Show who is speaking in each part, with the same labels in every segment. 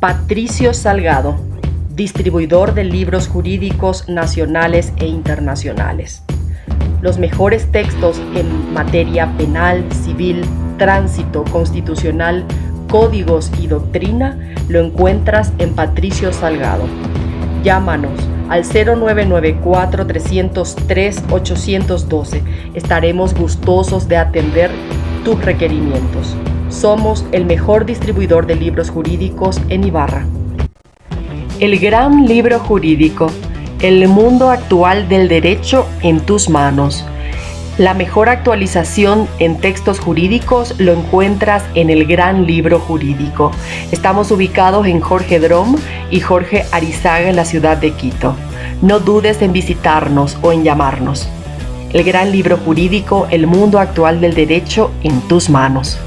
Speaker 1: Patricio Salgado, distribuidor de libros jurídicos nacionales e internacionales. Los mejores textos en materia penal, civil, tránsito, constitucional, códigos y doctrina lo encuentras en Patricio Salgado. Llámanos al 0994-303-812. Estaremos gustosos de atender tus requerimientos. Somos el mejor distribuidor de libros jurídicos en Ibarra. El gran libro jurídico, el mundo actual del derecho en tus manos. La mejor actualización en textos jurídicos lo encuentras en el Gran Libro Jurídico. Estamos ubicados en Jorge Drom y Jorge Arizaga en la ciudad de Quito. No dudes en visitarnos o en llamarnos. El Gran Libro Jurídico, el mundo actual del derecho en tus manos.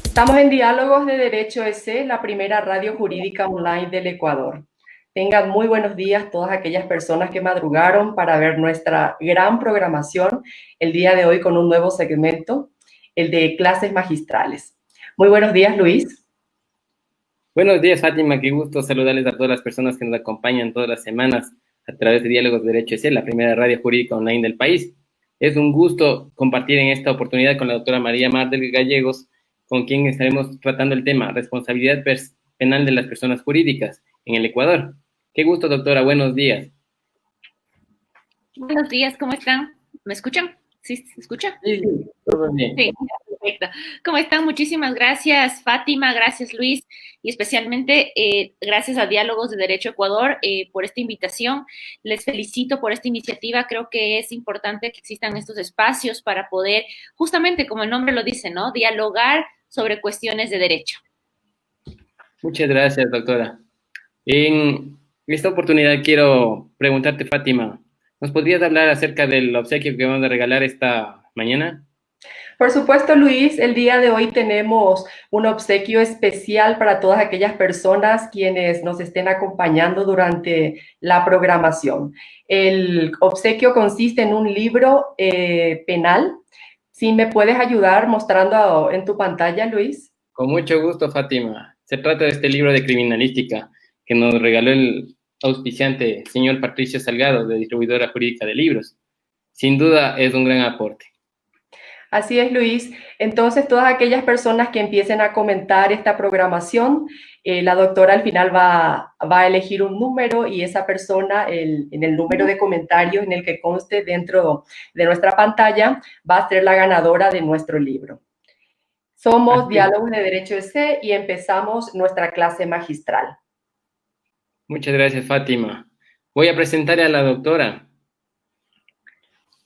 Speaker 1: Estamos en Diálogos de Derecho EC, la primera radio jurídica online del Ecuador. Tengan muy buenos días todas aquellas personas que madrugaron para ver nuestra gran programación el día de hoy con un nuevo segmento, el de clases magistrales. Muy buenos días, Luis.
Speaker 2: Buenos días, Fátima. Qué gusto saludarles a todas las personas que nos acompañan todas las semanas a través de Diálogos de Derecho EC, la primera radio jurídica online del país. Es un gusto compartir en esta oportunidad con la doctora María Mardel Gallegos, con quien estaremos tratando el tema responsabilidad penal de las personas jurídicas en el Ecuador. Qué gusto, doctora. Buenos días.
Speaker 3: Buenos días, ¿cómo están? ¿Me escuchan? ¿Sí se escucha?
Speaker 2: Sí, todo bien.
Speaker 3: Sí, perfecto. ¿Cómo están? Muchísimas gracias, Fátima, gracias, Luis, y especialmente gracias a Diálogos de Derecho Ecuador por esta invitación. Les felicito por esta iniciativa. Creo que es importante que existan estos espacios para poder, justamente como el nombre lo dice, ¿no? Dialogar sobre cuestiones de derecho.
Speaker 2: Muchas gracias, doctora. En esta oportunidad quiero preguntarte, Fátima, ¿nos podrías hablar acerca del obsequio que vamos a regalar esta mañana?
Speaker 1: Por supuesto, Luis, el día de hoy tenemos un obsequio especial para todas aquellas personas quienes nos estén acompañando durante la programación. El obsequio consiste en un libro penal. ¿Sí me puedes ayudar mostrando en tu pantalla, Luis?
Speaker 2: Con mucho gusto, Fátima. Se trata de este libro de criminalística que nos regaló el auspiciante señor Patricio Salgado, de Distribuidora Jurídica de Libros. Sin duda es un gran aporte.
Speaker 1: Así es, Luis. Entonces, todas aquellas personas que empiecen a comentar esta programación, la doctora al final va a elegir un número y esa persona, en el número de comentarios en el que conste dentro de nuestra pantalla, va a ser la ganadora de nuestro libro. Somos Diálogos de Derecho EC y empezamos nuestra clase magistral.
Speaker 2: Muchas gracias, Fátima. Voy a presentar a la doctora.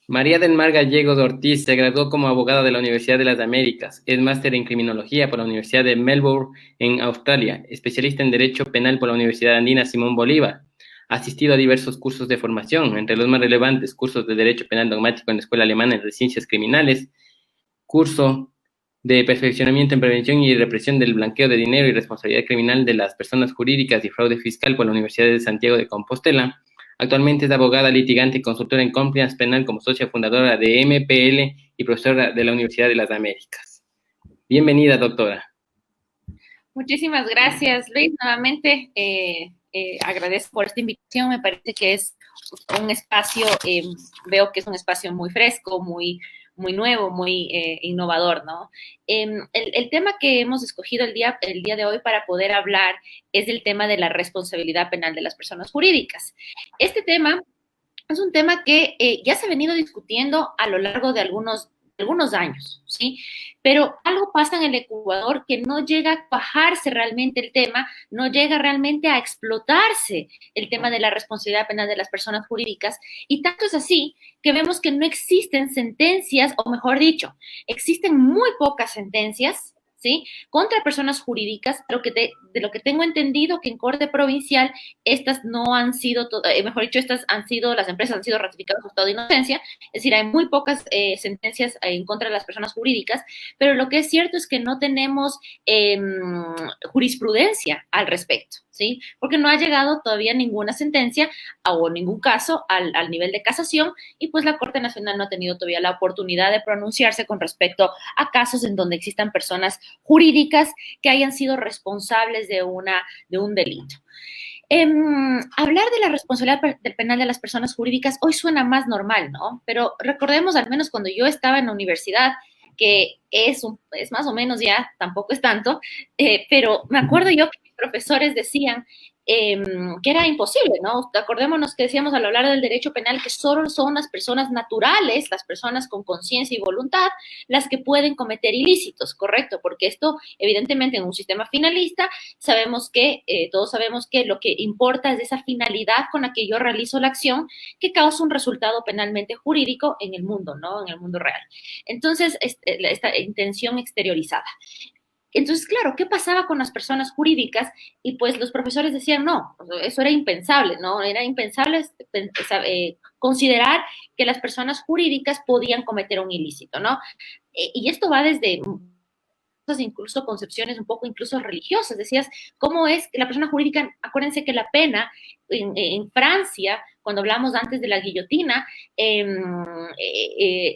Speaker 2: María del Mar Gallegos Ortiz se graduó como abogada de la Universidad de las Américas. Es máster en criminología por la Universidad de Melbourne, en Australia. Especialista en Derecho Penal por la Universidad Andina Simón Bolívar. Ha asistido a diversos cursos de formación, entre los más relevantes, cursos de Derecho Penal Dogmático en la Escuela Alemana de Ciencias Criminales, curso de perfeccionamiento en prevención y represión del blanqueo de dinero y responsabilidad criminal de las personas jurídicas y fraude fiscal por la Universidad de Santiago de Compostela. Actualmente es abogada, litigante y consultora en compliance penal como socia fundadora de MPL y profesora de la Universidad de las Américas. Bienvenida, doctora.
Speaker 3: Muchísimas gracias, Luis. Nuevamente agradezco por esta invitación. Me parece que es un espacio, veo que es un espacio muy fresco, muy nuevo, muy innovador, ¿no? El tema que hemos escogido el día de hoy para poder hablar es el tema de la responsabilidad penal de las personas jurídicas. Este tema es un tema que ya se ha venido discutiendo a lo largo de algunos años, ¿sí? Pero algo pasa en el Ecuador que no llega a cuajarse realmente el tema, no llega realmente a explotarse el tema de la responsabilidad penal de las personas jurídicas, y tanto es así que vemos que no existen sentencias, o mejor dicho, existen muy pocas sentencias, ¿sí? Contra personas jurídicas, de lo que tengo entendido que en Corte Provincial estas no han sido, las empresas han sido ratificadas su estado de inocencia, es decir, hay muy pocas sentencias en contra de las personas jurídicas, pero lo que es cierto es que no tenemos jurisprudencia al respecto, ¿sí? Porque no ha llegado todavía ninguna sentencia o ningún caso al nivel de casación, y pues la Corte Nacional no ha tenido todavía la oportunidad de pronunciarse con respecto a casos en donde existan personas jurídicas que hayan sido responsables de un delito. Hablar de la responsabilidad penal de las personas jurídicas hoy suena más normal, ¿no? Pero recordemos, al menos cuando yo estaba en la universidad, que es más o menos ya, tampoco es tanto, pero me acuerdo yo que mis profesores decían que era imposible, ¿no? Acordémonos que decíamos al hablar del derecho penal que solo son las personas naturales, las personas con conciencia y voluntad, las que pueden cometer ilícitos, ¿correcto? Porque esto, evidentemente, en un sistema finalista, todos sabemos que lo que importa es esa finalidad con la que yo realizo la acción que causa un resultado penalmente jurídico en el mundo, ¿no? En el mundo real. Entonces, esta intención exteriorizada. Entonces, claro, ¿qué pasaba con las personas jurídicas? Y pues los profesores decían, no, eso era impensable, ¿no? Era impensable considerar que las personas jurídicas podían cometer un ilícito, ¿no? Y esto va desde incluso concepciones un poco incluso religiosas. Decías, ¿cómo es que la persona jurídica? Acuérdense que la pena en Francia, cuando hablamos antes de la guillotina,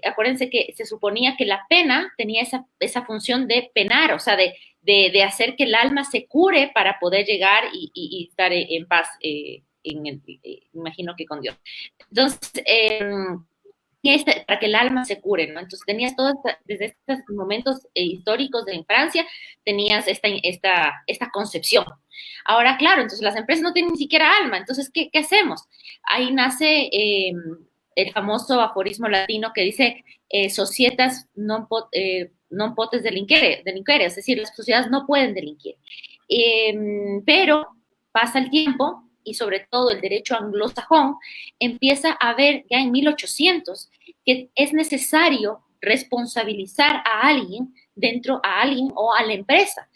Speaker 3: acuérdense que se suponía que la pena tenía esa función de penar, o sea, de hacer que el alma se cure para poder llegar y estar en paz, imagino que con Dios. Entonces, para que el alma se cure, ¿no? Entonces tenías desde estos momentos históricos en Francia, tenías esta concepción. Ahora, claro, entonces las empresas no tienen ni siquiera alma, entonces, ¿qué hacemos? Ahí nace el famoso aforismo latino que dice, societas non potes delinquere, es decir, las sociedades no pueden delinquir. Pero pasa el tiempo, y sobre todo el derecho anglosajón, empieza a ver ya en 1800 que es necesario responsabilizar a alguien o a la empresa.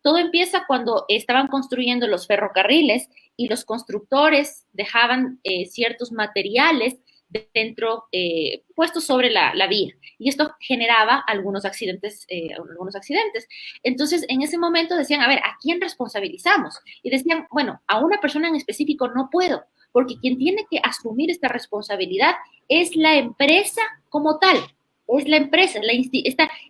Speaker 3: Todo empieza cuando estaban construyendo los ferrocarriles y los constructores dejaban ciertos materiales dentro, puestos sobre la vía. Y esto generaba algunos accidentes. Entonces, en ese momento decían, a ver, ¿a quién responsabilizamos? Y decían, bueno, a una persona en específico no puedo, porque quien tiene que asumir esta responsabilidad es la empresa como tal. Es la empresa,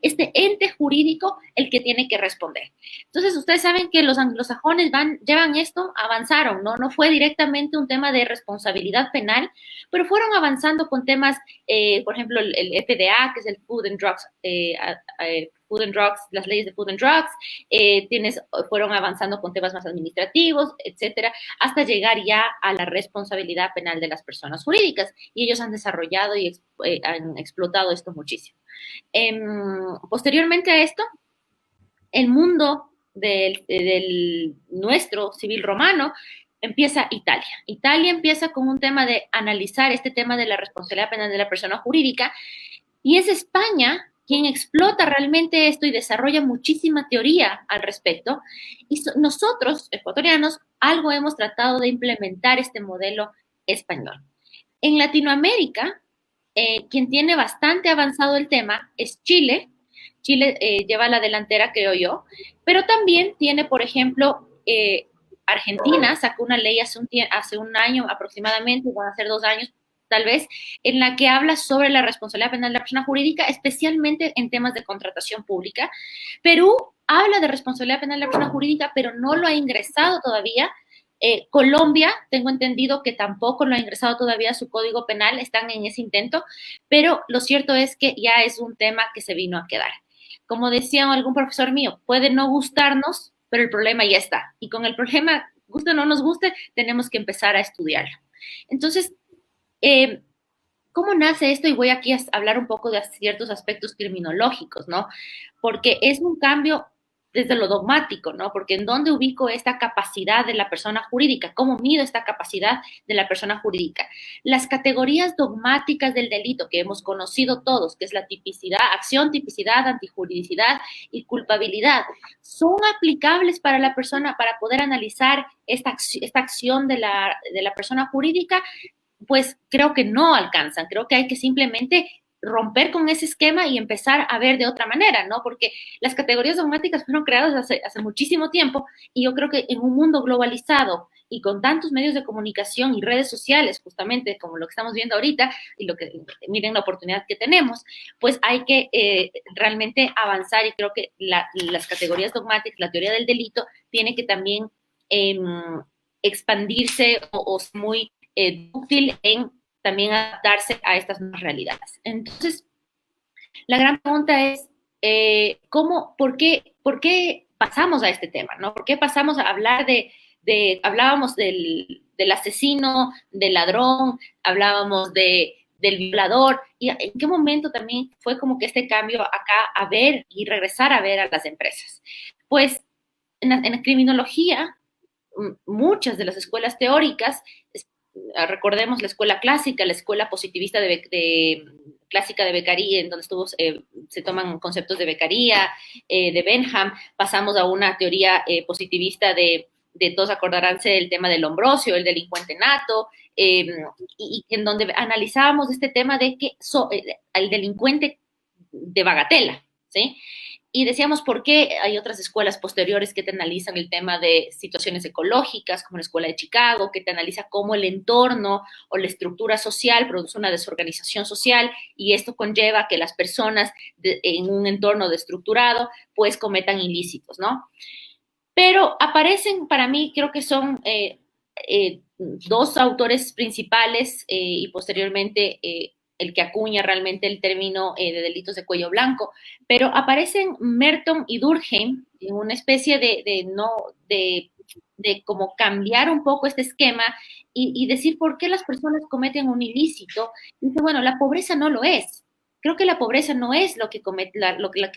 Speaker 3: este ente jurídico el que tiene que responder. Entonces, ustedes saben que los anglosajones llevan esto, avanzaron, ¿no? No fue directamente un tema de responsabilidad penal, pero fueron avanzando con temas, por ejemplo, el FDA, que es el Food and Drugs, las leyes de Food and Drugs, fueron avanzando con temas más administrativos, etcétera, hasta llegar ya a la responsabilidad penal de las personas jurídicas. Y ellos han desarrollado y han explotado esto muchísimo. Posteriormente a esto, el mundo del nuestro civil romano empieza Italia. Italia empieza con un tema de analizar este tema de la responsabilidad penal de la persona jurídica, y es España quien explota realmente esto y desarrolla muchísima teoría al respecto. Y nosotros, ecuatorianos, algo hemos tratado de implementar este modelo español. En Latinoamérica, quien tiene bastante avanzado el tema es Chile. Chile lleva la delantera, creo yo, pero también tiene, por ejemplo, Argentina sacó una ley hace un año aproximadamente, van a ser 2 años, tal vez, en la que habla sobre la responsabilidad penal de la persona jurídica, especialmente en temas de contratación pública. Perú habla de responsabilidad penal de la persona jurídica, pero no lo ha ingresado todavía. Colombia, tengo entendido que tampoco lo ha ingresado todavía a su código penal, están en ese intento, pero lo cierto es que ya es un tema que se vino a quedar. Como decía algún profesor mío, puede no gustarnos, pero el problema ya está. Y con el problema, guste o no nos guste, tenemos que empezar a estudiarlo. Entonces, ¿cómo nace esto? Y voy aquí a hablar un poco de ciertos aspectos criminológicos, ¿no? Porque es un cambio desde lo dogmático, ¿no? Porque ¿en dónde ubico esta capacidad de la persona jurídica? ¿Cómo mido esta capacidad de la persona jurídica? Las categorías dogmáticas del delito que hemos conocido todos, que es la tipicidad, acción, tipicidad, antijuridicidad y culpabilidad, ¿son aplicables para la persona para poder analizar esta acción de la persona jurídica? Pues creo que no alcanzan. Creo que hay que simplemente romper con ese esquema y empezar a ver de otra manera, ¿no? Porque las categorías dogmáticas fueron creadas hace muchísimo tiempo, y yo creo que en un mundo globalizado y con tantos medios de comunicación y redes sociales, justamente como lo que estamos viendo ahorita, y lo que miren la oportunidad que tenemos, pues hay que realmente avanzar, y creo que las categorías dogmáticas, la teoría del delito, tiene que también expandirse o ser muy útil en también adaptarse a estas nuevas realidades. Entonces, la gran pregunta es, por qué pasamos a este tema, ¿no? ¿Por qué pasamos a hablar hablábamos del asesino, del ladrón, hablábamos del violador, y en qué momento también fue como que este cambio acá a ver y regresar a ver a las empresas? Pues en la criminología, muchas de las escuelas teóricas, recordemos la escuela clásica, la escuela positivista clásica de Beccaria, en donde se toman conceptos de Beccaria, de Bentham, pasamos a una teoría positivista de todos acordaránse del tema del Lombrosio, el delincuente nato, y en donde analizábamos este tema de que el delincuente de bagatela, ¿sí? Y decíamos por qué hay otras escuelas posteriores que te analizan el tema de situaciones ecológicas, como la Escuela de Chicago, que te analiza cómo el entorno o la estructura social produce una desorganización social, y esto conlleva que las personas en un entorno destructurado pues cometan ilícitos, ¿no? Pero aparecen, para mí, creo que son dos autores principales y posteriormente el que acuña realmente el término de delitos de cuello blanco, pero aparecen Merton y Durkheim en una especie de como cambiar un poco este esquema y decir por qué las personas cometen un ilícito. Dice, bueno, la pobreza no lo es. Creo que la pobreza no es lo que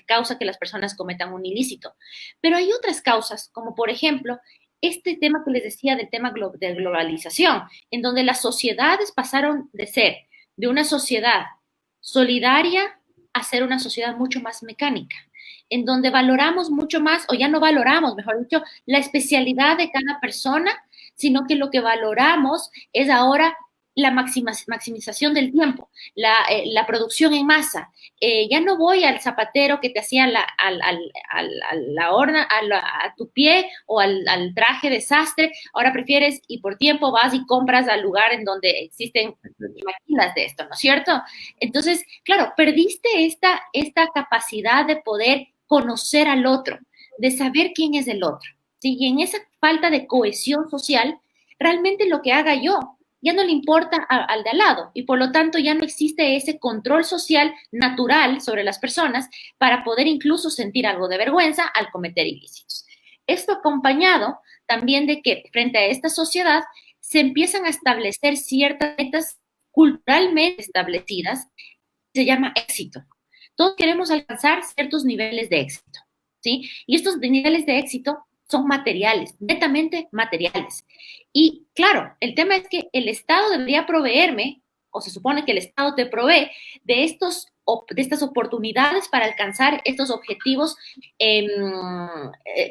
Speaker 3: causa que las personas cometan un ilícito, pero hay otras causas, como por ejemplo este tema que les decía del tema de globalización, en donde las sociedades pasaron de ser de una sociedad solidaria a ser una sociedad mucho más mecánica, en donde valoramos mucho más, o ya no valoramos, mejor dicho, la especialidad de cada persona, sino que lo que valoramos es ahora la maximización del tiempo, la producción en masa. Ya no voy al zapatero que te hacía a tu pie o al traje de sastre, ahora prefieres y por tiempo vas y compras al lugar en donde existen máquinas de esto, ¿no es cierto? Entonces, claro, perdiste esta capacidad de poder conocer al otro, de saber quién es el otro, ¿sí? Y en esa falta de cohesión social, realmente lo que haga yo ya no le importa al de al lado, y por lo tanto ya no existe ese control social natural sobre las personas para poder incluso sentir algo de vergüenza al cometer ilícitos. Esto acompañado también de que frente a esta sociedad se empiezan a establecer ciertas metas culturalmente establecidas, se llama éxito. Todos queremos alcanzar ciertos niveles de éxito, ¿sí? Y estos niveles de éxito son materiales, netamente materiales. Y claro, el tema es que el Estado debería proveerme, o se supone que el Estado te provee de estas oportunidades para alcanzar estos objetivos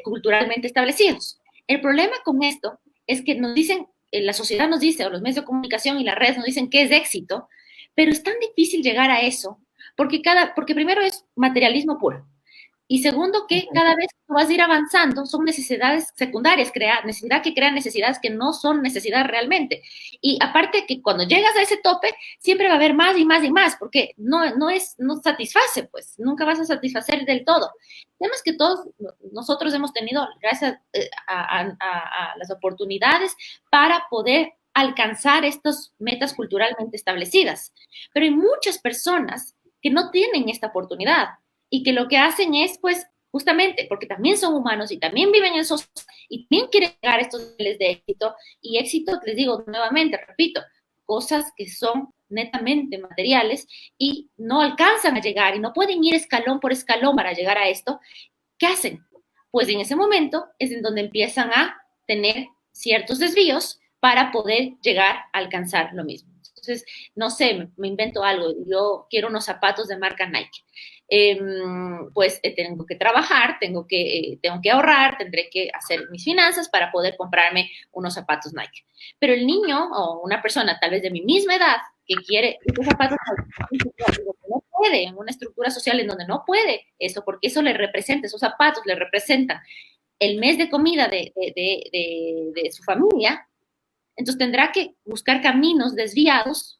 Speaker 3: culturalmente establecidos. El problema con esto es que nos dicen, la sociedad nos dice, o los medios de comunicación y las redes nos dicen que es éxito, pero es tan difícil llegar a eso, porque primero es materialismo puro. Y segundo, que cada vez que vas a ir avanzando son necesidades secundarias, necesidad que crea necesidades que no son necesidades realmente. Y aparte que cuando llegas a ese tope, siempre va a haber más y más y más, porque no satisface, pues, nunca vas a satisfacer del todo. El tema es que todos nosotros hemos tenido, gracias a las oportunidades, para poder alcanzar estas metas culturalmente establecidas. Pero hay muchas personas que no tienen esta oportunidad, y que lo que hacen es, pues, justamente, porque también son humanos y también viven en esos, y también quieren llegar a estos niveles de éxito, y éxito, les digo nuevamente, repito, cosas que son netamente materiales y no alcanzan a llegar y no pueden ir escalón por escalón para llegar a esto. ¿Qué hacen? Pues en ese momento es en donde empiezan a tener ciertos desvíos para poder llegar a alcanzar lo mismo. Entonces, no sé, me invento algo, yo quiero unos zapatos de marca Nike. Pues tengo que trabajar, tengo que ahorrar, tendré que hacer mis finanzas para poder comprarme unos zapatos Nike. Pero el niño o una persona tal vez de mi misma edad que quiere esos zapatos no puede, en una estructura social en donde no puede eso, porque eso le representa, esos zapatos le representan el mes de comida de su familia, Entonces tendrá que buscar caminos desviados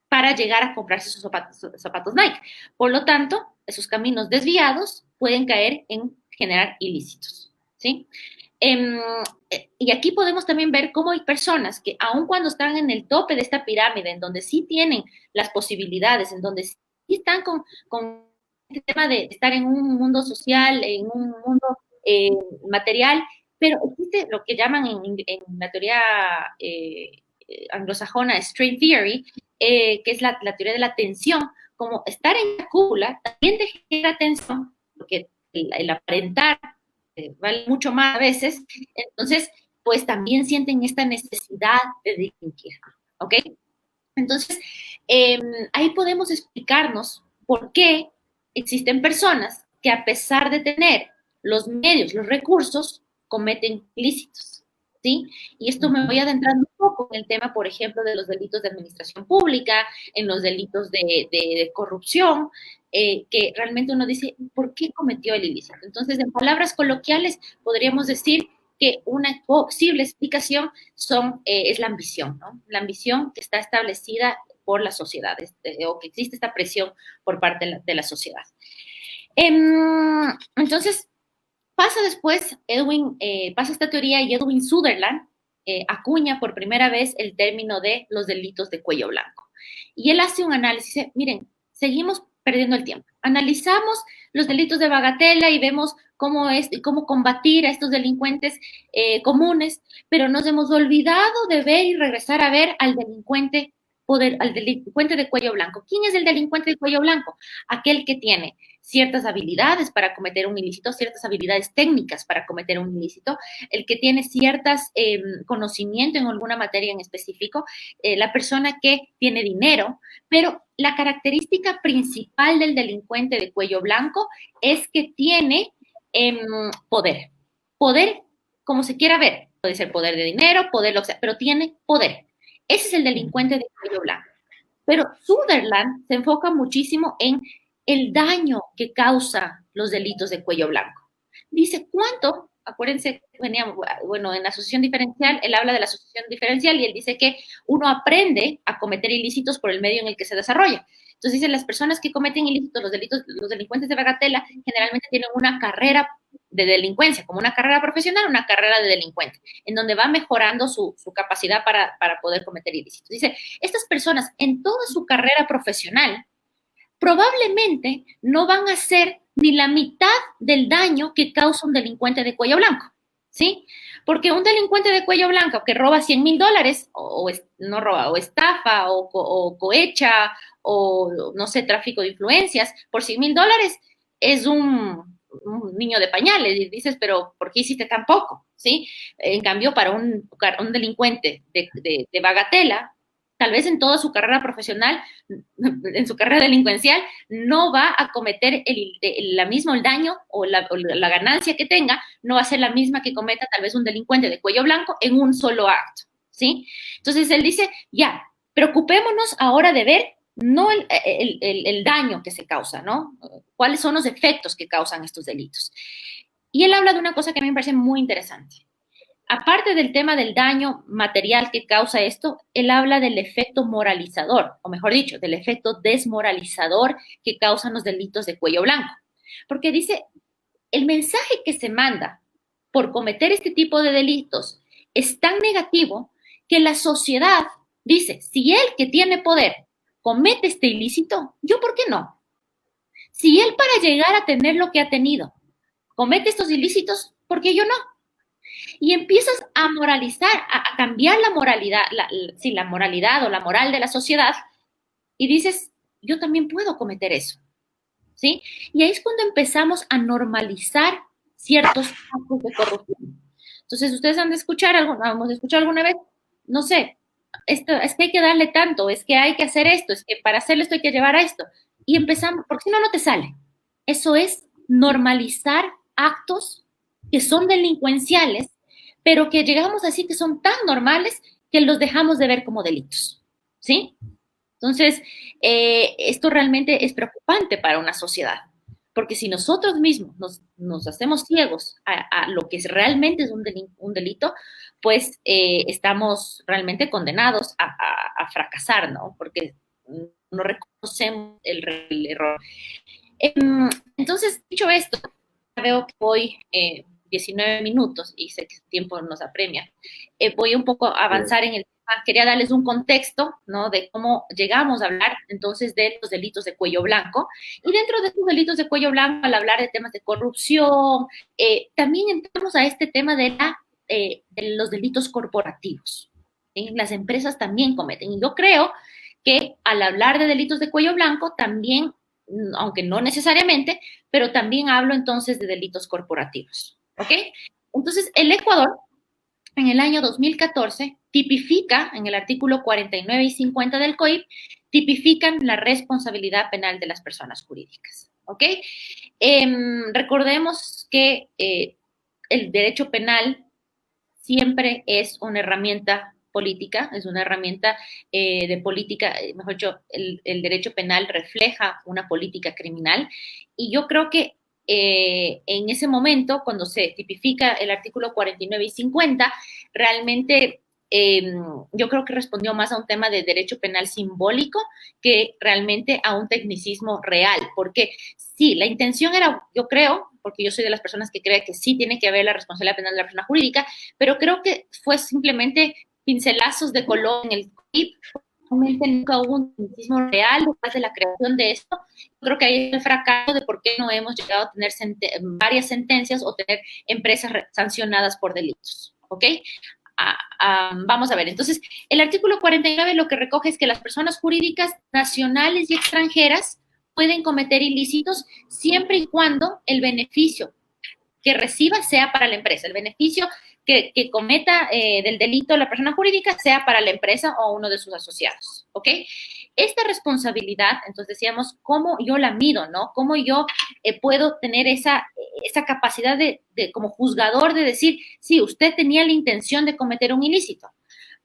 Speaker 3: para llegar a comprarse sus zapatos Nike. Por lo tanto, esos caminos desviados pueden caer en generar ilícitos, ¿sí? Y aquí podemos también ver cómo hay personas que aun cuando están en el tope de esta pirámide, en donde sí tienen las posibilidades, en donde sí están con este tema de estar en un mundo social, en un mundo material, pero existe lo que llaman en la teoría anglosajona string theory, que es la teoría de la tensión, como estar en la cúpula también te genera tensión, porque el aparentar vale mucho más a veces, entonces, pues también sienten esta necesidad de distinguir, ¿ok? Entonces, ahí podemos explicarnos por qué existen personas que a pesar de tener los medios, los recursos, cometen ilícitos, ¿sí? Y esto me voy adentrando un poco en el tema, por ejemplo, de los delitos de administración pública, en los delitos de corrupción, que realmente uno dice, ¿por qué cometió el ilícito? Entonces, en palabras coloquiales, podríamos decir que una posible explicación es la ambición, ¿no? La ambición que está establecida por las sociedades, o que existe esta presión por parte de la sociedad. Entonces, pasa después, pasa esta teoría y Edwin Sutherland acuña por primera vez el término de los delitos de cuello blanco. Y él hace un análisis, dice, miren, seguimos perdiendo el tiempo. Analizamos los delitos de bagatela y vemos cómo combatir a estos delincuentes comunes, pero nos hemos olvidado de ver y regresar a ver al delincuente de cuello blanco. ¿Quién es el delincuente de cuello blanco? Aquel que tiene ciertas habilidades para cometer un ilícito, ciertas habilidades técnicas para cometer un ilícito, el que tiene ciertas conocimiento en alguna materia en específico, la persona que tiene dinero, pero la característica principal del delincuente de cuello blanco es que tiene poder. Poder, como se quiera ver, puede ser poder de dinero, poder lo que sea, pero tiene poder. Ese es el delincuente de cuello blanco. Pero Sutherland se enfoca muchísimo en el daño que causa los delitos de cuello blanco. Dice, ¿cuánto? Acuérdense, bueno, en la asociación diferencial, él habla de la asociación diferencial y él dice que uno aprende a cometer ilícitos por el medio en el que se desarrolla. Entonces dice, las personas que cometen ilícitos, los delincuentes de bagatela, generalmente tienen una carrera de delincuencia, como una carrera profesional, una carrera de delincuente, en donde va mejorando su capacidad para poder cometer ilícitos. Dice, estas personas en toda su carrera profesional probablemente no van a hacer ni la mitad del daño que causa un delincuente de cuello blanco, ¿sí? Porque un delincuente de cuello blanco que roba $100,000 o no roba, o estafa, o cohecha, o no sé, tráfico de influencias, por $100,000 es un niño de pañales, y dices, pero ¿por qué hiciste tan poco? ¿Sí? En cambio, para un delincuente de bagatela, tal vez en toda su carrera profesional, en su carrera delincuencial, no va a cometer el daño o la ganancia que tenga, no va a ser la misma que cometa tal vez un delincuente de cuello blanco en un solo acto, ¿sí? Entonces él dice, ya, preocupémonos ahora de ver no el daño que se causa, ¿no? ¿Cuáles son los efectos que causan estos delitos? Y él habla de una cosa que a mí me parece muy interesante. Aparte del tema del daño material que causa esto, él habla del efecto moralizador, o mejor dicho, del efecto desmoralizador que causan los delitos de cuello blanco. Porque dice, el mensaje que se manda por cometer este tipo de delitos es tan negativo que la sociedad dice, si él que tiene poder comete este ilícito, ¿yo por qué no? Si él para llegar a tener lo que ha tenido comete estos ilícitos, ¿por qué yo no? Y empiezas a moralizar, a cambiar la moralidad, la moralidad o la moral de la sociedad, y dices, yo también puedo cometer eso, ¿sí? Y ahí es cuando empezamos a normalizar ciertos actos de corrupción. Entonces, ustedes hemos escuchado alguna vez, no sé, es que hay que darle tanto, es que hay que hacer esto, es que para hacerlo esto hay que llevar a esto. Y empezamos, porque si no, no te sale. Eso es normalizar actos que son delincuenciales, pero que llegamos a decir que son tan normales que los dejamos de ver como delitos, ¿sí? Entonces, esto realmente es preocupante para una sociedad, Porque si nosotros mismos nos hacemos ciegos a lo que realmente es un delito, pues estamos realmente condenados a fracasar, ¿no? Porque no reconocemos el error. Entonces, dicho esto, veo que voy 19 minutos y sé que el tiempo nos apremia. Voy un poco a avanzar en el tema. Quería darles un contexto, ¿no? De cómo llegamos a hablar entonces de los delitos de cuello blanco. Y dentro de estos delitos de cuello blanco, al hablar de temas de corrupción, también entramos a este tema de los delitos corporativos. ¿Sí? Las empresas también cometen. Y yo creo que al hablar de delitos de cuello blanco, también, aunque no necesariamente, pero también hablo entonces de delitos corporativos. ¿Ok? Entonces, el Ecuador, en el año 2014, tipifica, en el artículo 49 y 50 del COIP, tipifican la responsabilidad penal de las personas jurídicas. ¿Ok? Recordemos que el derecho penal siempre es una herramienta política, es una herramienta de política, mejor dicho, el derecho penal refleja una política criminal, y yo creo que en ese momento, cuando se tipifica el artículo 49 y 50, realmente yo creo que respondió más a un tema de derecho penal simbólico que realmente a un tecnicismo real, porque sí, la intención era, yo creo, porque yo soy de las personas que cree que sí tiene que haber la responsabilidad penal de la persona jurídica, pero creo que fue simplemente pincelazos de color en el COIP. Realmente nunca hubo un tecnicismo real después de la creación de esto. Creo que ahí es el fracaso de por qué no hemos llegado a tener varias sentencias o tener empresas sancionadas por delitos. ¿Ok? Vamos a ver, entonces, el artículo 49 lo que recoge es que las personas jurídicas nacionales y extranjeras pueden cometer ilícitos siempre y cuando el beneficio que reciba sea para la empresa, el beneficio que cometa del delito la persona jurídica sea para la empresa o uno de sus asociados, ¿ok? Esta responsabilidad, entonces decíamos, ¿cómo yo la mido, no? ¿Cómo yo puedo tener esa capacidad como juzgador de decir, sí, usted tenía la intención de cometer un ilícito?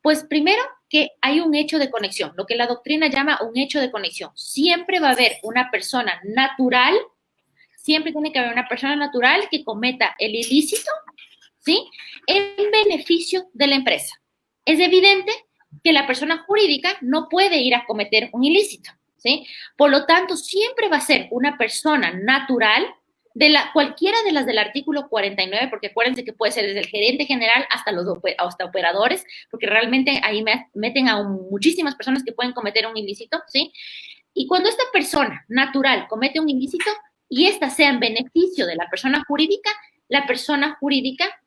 Speaker 3: Pues primero que hay un hecho de conexión, lo que la doctrina llama un hecho de conexión. Siempre va a haber una persona natural, siempre tiene que haber una persona natural que cometa el ilícito, ¿sí? En beneficio de la empresa. Es evidente que la persona jurídica no puede ir a cometer un ilícito, ¿sí? Por lo tanto, siempre va a ser una persona natural cualquiera de las del artículo 49, porque acuérdense que puede ser desde el gerente general hasta operadores, porque realmente ahí meten a muchísimas personas que pueden cometer un ilícito, ¿sí? Y cuando esta persona natural comete un ilícito y ésta sea en beneficio de la persona jurídica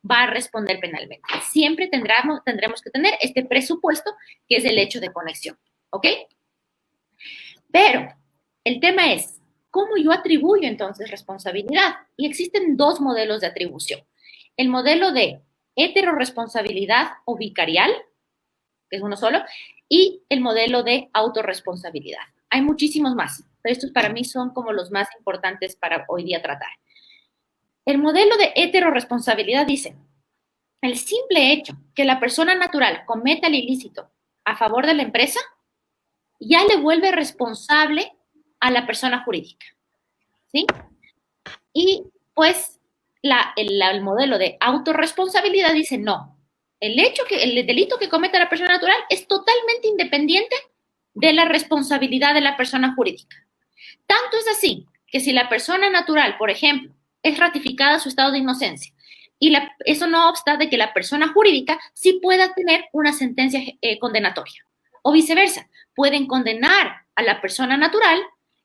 Speaker 3: va a responder penalmente. Siempre tendremos que tener este presupuesto que es el hecho de conexión, ¿ok? Pero el tema es, ¿cómo yo atribuyo entonces responsabilidad? Y existen dos modelos de atribución. El modelo de heteroresponsabilidad o vicarial, que es uno solo, y el modelo de autorresponsabilidad. Hay muchísimos más, pero estos para mí son como los más importantes para hoy día tratar. El modelo de heteroresponsabilidad dice, el simple hecho que la persona natural cometa el ilícito a favor de la empresa ya le vuelve responsable a la persona jurídica, ¿sí? Y pues el modelo de autorresponsabilidad dice no. El delito que cometa la persona natural es totalmente independiente de la responsabilidad de la persona jurídica. Tanto es así que si la persona natural, por ejemplo, es ratificada su estado de inocencia y eso no obsta de que la persona jurídica sí pueda tener una sentencia condenatoria. O viceversa, pueden condenar a la persona natural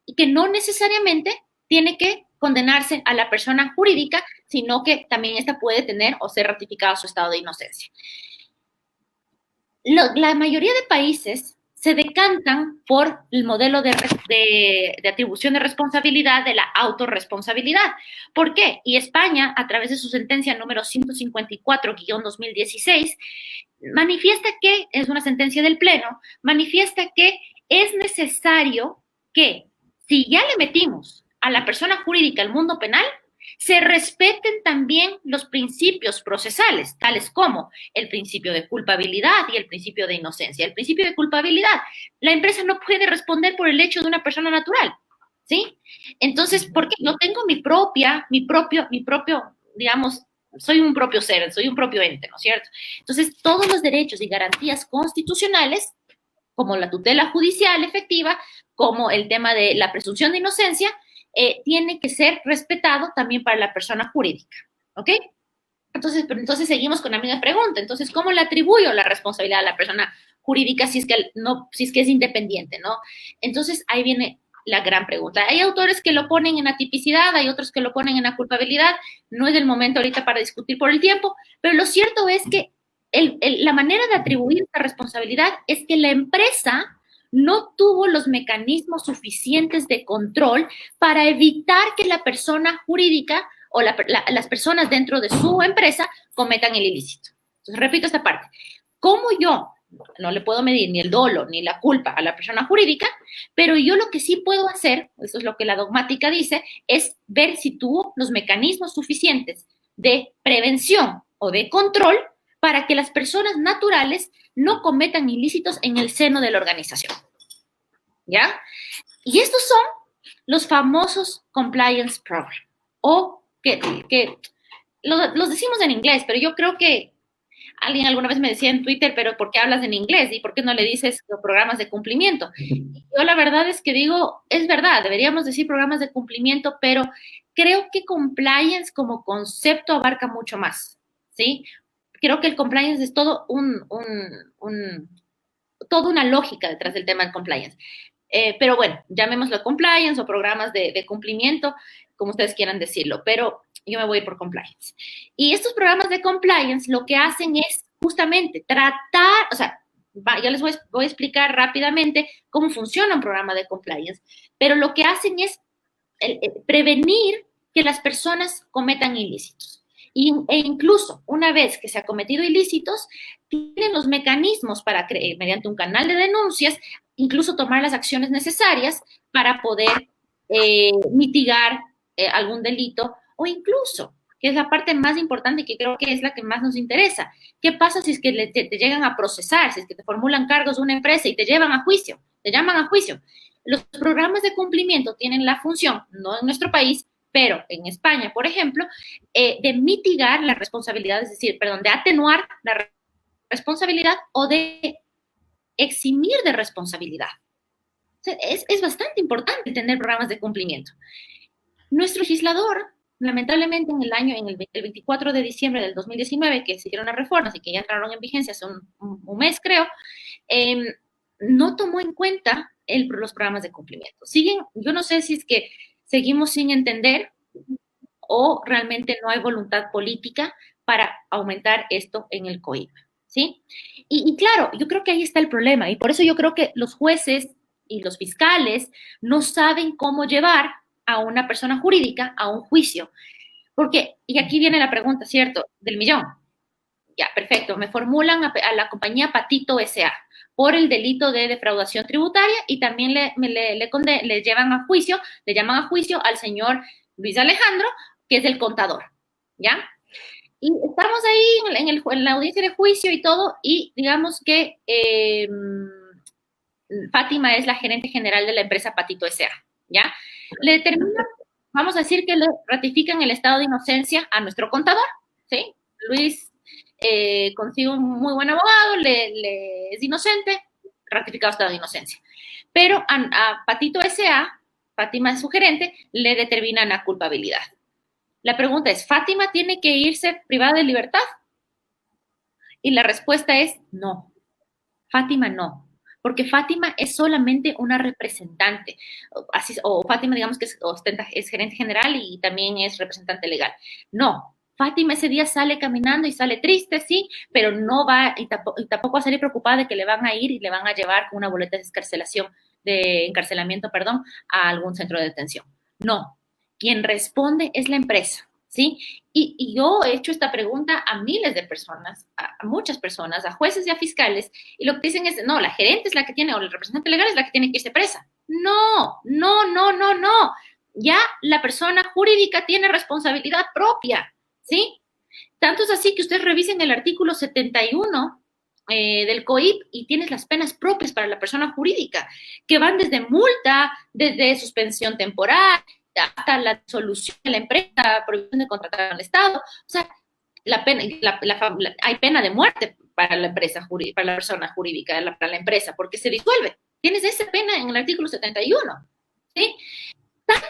Speaker 3: y que no necesariamente tiene que condenarse a la persona jurídica, sino que también esta puede tener o ser ratificado su estado de inocencia. La mayoría de países se decantan por el modelo de atribución de responsabilidad de la autorresponsabilidad. ¿Por qué? Y España, a través de su sentencia número 154-2016, manifiesta que, es una sentencia del Pleno, manifiesta que es necesario que, si ya le metimos a la persona jurídica al mundo penal, se respeten también los principios procesales, tales como el principio de culpabilidad y el principio de inocencia. El principio de culpabilidad, la empresa no puede responder por el hecho de una persona natural. ¿sí? Entonces, porque no tengo mi propio, digamos, soy un propio ser, soy un propio ente, ¿no es cierto? Entonces, todos los derechos y garantías constitucionales, como la tutela judicial efectiva, como el tema de la presunción de inocencia, tiene que ser respetado también para la persona jurídica, ¿ok? Entonces seguimos con la misma pregunta. Entonces, ¿cómo le atribuyo la responsabilidad a la persona jurídica si es que no, si es que es independiente, ¿no? Entonces, ahí viene la gran pregunta. Hay autores que lo ponen en la tipicidad, hay otros que lo ponen en la culpabilidad. No es el momento ahorita para discutir por el tiempo, pero lo cierto es que la manera de atribuir esta responsabilidad es que la empresa no tuvo los mecanismos suficientes de control para evitar que la persona jurídica o las personas dentro de su empresa cometan el ilícito. Entonces, repito esta parte. ¿Cómo yo no le puedo medir ni el dolo ni la culpa a la persona jurídica, pero yo lo que sí puedo hacer, eso es lo que la dogmática dice, es ver si tuvo los mecanismos suficientes de prevención o de control para que las personas naturales no cometan ilícitos en el seno de la organización? ¿Ya? Y estos son los famosos compliance programs, o que los decimos en inglés, pero yo creo que alguien alguna vez me decía en Twitter, pero ¿por qué hablas en inglés? ¿Y por qué no le dices programas de cumplimiento? Y yo la verdad es que digo, es verdad, deberíamos decir programas de cumplimiento, pero creo que compliance como concepto abarca mucho más, ¿sí? Creo que el compliance es todo toda una lógica detrás del tema del compliance. Pero bueno, llamémoslo compliance o programas de cumplimiento, como ustedes quieran decirlo, pero yo me voy por compliance. Y estos programas de compliance lo que hacen es justamente tratar, o sea, ya les voy a explicar rápidamente cómo funciona un programa de compliance, pero lo que hacen es prevenir que las personas cometan ilícitos. E incluso una vez que se ha cometido ilícitos, tienen los mecanismos para, mediante un canal de denuncias, incluso tomar las acciones necesarias para poder mitigar algún delito o incluso, que es la parte más importante y que creo que es la que más nos interesa, ¿qué pasa si es que te llegan a procesar, si es que te formulan cargos de una empresa y te llevan a juicio, te llaman a juicio? Los programas de cumplimiento tienen la función, no en nuestro país, pero en España, por ejemplo, de mitigar la responsabilidad, es decir, perdón, de atenuar la responsabilidad o de eximir de responsabilidad. O sea, es bastante importante tener programas de cumplimiento. Nuestro legislador, lamentablemente, el 24 de diciembre del 2019, que se hicieron las reformas y que ya entraron en vigencia hace un mes, creo, no tomó en cuenta los programas de cumplimiento. Yo no sé si es que seguimos sin entender o realmente no hay voluntad política para aumentar esto en el COIP, ¿sí? Y claro, yo creo que ahí está el problema y por eso yo creo que los jueces y los fiscales no saben cómo llevar a una persona jurídica a un juicio. Porque, y aquí viene la pregunta, ¿cierto? Del millón. Ya, perfecto. Me formulan a la compañía Patito S.A. por el delito de defraudación tributaria y también le llaman a juicio al señor Luis Alejandro, que es el contador, ¿ya? Y estamos ahí en la audiencia de juicio y todo, y digamos que Fátima es la gerente general de la empresa Patito S.A., ¿ya? Le determinan, vamos a decir que le ratifican el estado de inocencia a nuestro contador, ¿sí? Luis consigue un muy buen abogado, le es inocente, ratificado estado de inocencia. Pero a Patito S.A., Fátima es su gerente, le determinan la culpabilidad. La pregunta es, ¿Fátima tiene que irse privada de libertad? Y la respuesta es no. Fátima no, porque Fátima es solamente una representante, o Fátima digamos que es gerente general y también es representante legal. No, Fátima ese día sale caminando y sale triste, sí, pero no va, y tampoco va a salir preocupada de que le van a ir y le van a llevar con una boleta de encarcelamiento, a algún centro de detención. No, quien responde es la empresa, ¿sí? Y yo he hecho esta pregunta a miles de personas, a muchas personas, a jueces y a fiscales, y lo que dicen es, no, la gerente es la que tiene, o el representante legal es la que tiene que irse presa. No. Ya la persona jurídica tiene responsabilidad propia, ¿sí? Tanto es así que ustedes revisen el artículo 71 del COIP y tienes las penas propias para la persona jurídica, que van desde multa, desde suspensión temporal, hasta la disolución de la empresa, prohibición de contratar al Estado. O sea, hay pena de muerte para la empresa, para la persona jurídica, para la empresa, porque se disuelve. Tienes esa pena en el artículo 71, ¿sí? Tan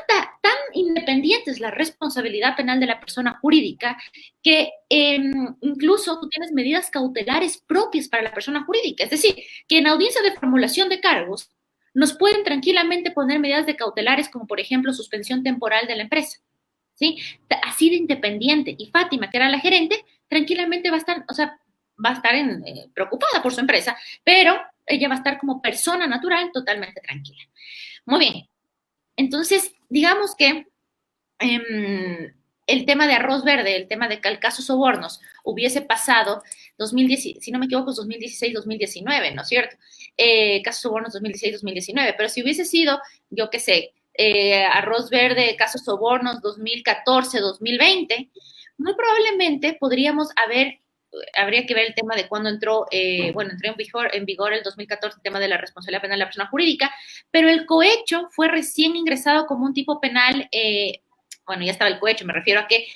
Speaker 3: independiente es la responsabilidad penal de la persona jurídica que incluso tú tienes medidas cautelares propias para la persona jurídica. Es decir, que en audiencia de formulación de cargos nos pueden tranquilamente poner medidas de cautelares como, por ejemplo, suspensión temporal de la empresa, ¿sí? Así de independiente. Y Fátima, que era la gerente, tranquilamente va a estar, o sea, va a estar preocupada por su empresa, pero ella va a estar como persona natural totalmente tranquila. Muy bien. Entonces, digamos que el tema de arroz verde, el tema de que el caso sobornos hubiese pasado 2010, si no me equivoco, 2016-2019, ¿no es cierto? Caso sobornos 2016-2019, pero si hubiese sido, yo qué sé, arroz verde, caso sobornos 2014-2020, muy probablemente habría que ver el tema de cuándo entró en vigor el 2014 el tema de la responsabilidad penal de la persona jurídica, pero el cohecho fue recién ingresado como un tipo penal, ya estaba el cohecho, me refiero a que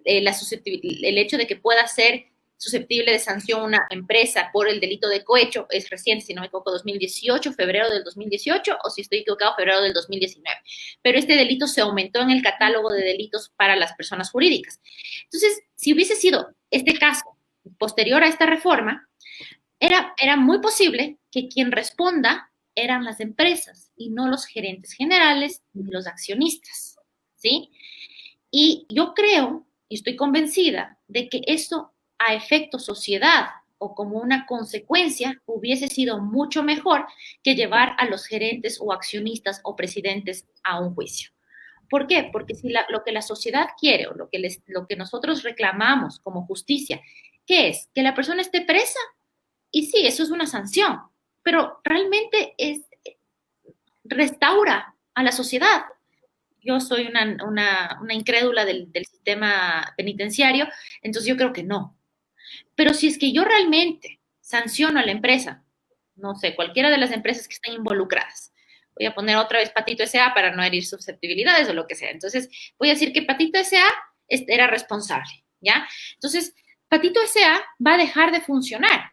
Speaker 3: el hecho de que pueda ser susceptible de sanción una empresa por el delito de cohecho es reciente, si no me equivoco, 2018, febrero del 2018, o si estoy equivocado, febrero del 2019. Pero este delito se aumentó en el catálogo de delitos para las personas jurídicas. Entonces, si hubiese sido este caso posterior a esta reforma, era muy posible que quien responda eran las empresas y no los gerentes generales ni los accionistas, ¿sí? Y yo creo, y estoy convencida, de que esto a efecto sociedad o como una consecuencia hubiese sido mucho mejor que llevar a los gerentes o accionistas o presidentes a un juicio. ¿Por qué? Porque si lo que la sociedad quiere o lo que nosotros reclamamos como justicia, ¿qué es? Que la persona esté presa. Y sí, eso es una sanción, pero realmente restaura a la sociedad. Yo soy una incrédula del sistema penitenciario, entonces yo creo que no. Pero si es que yo realmente sanciono a la empresa, no sé, cualquiera de las empresas que estén involucradas, voy a poner otra vez Patito S.A. para no herir susceptibilidades o lo que sea. Entonces, voy a decir que Patito S.A. era responsable, ¿ya? Entonces, Patito S.A. va a dejar de funcionar.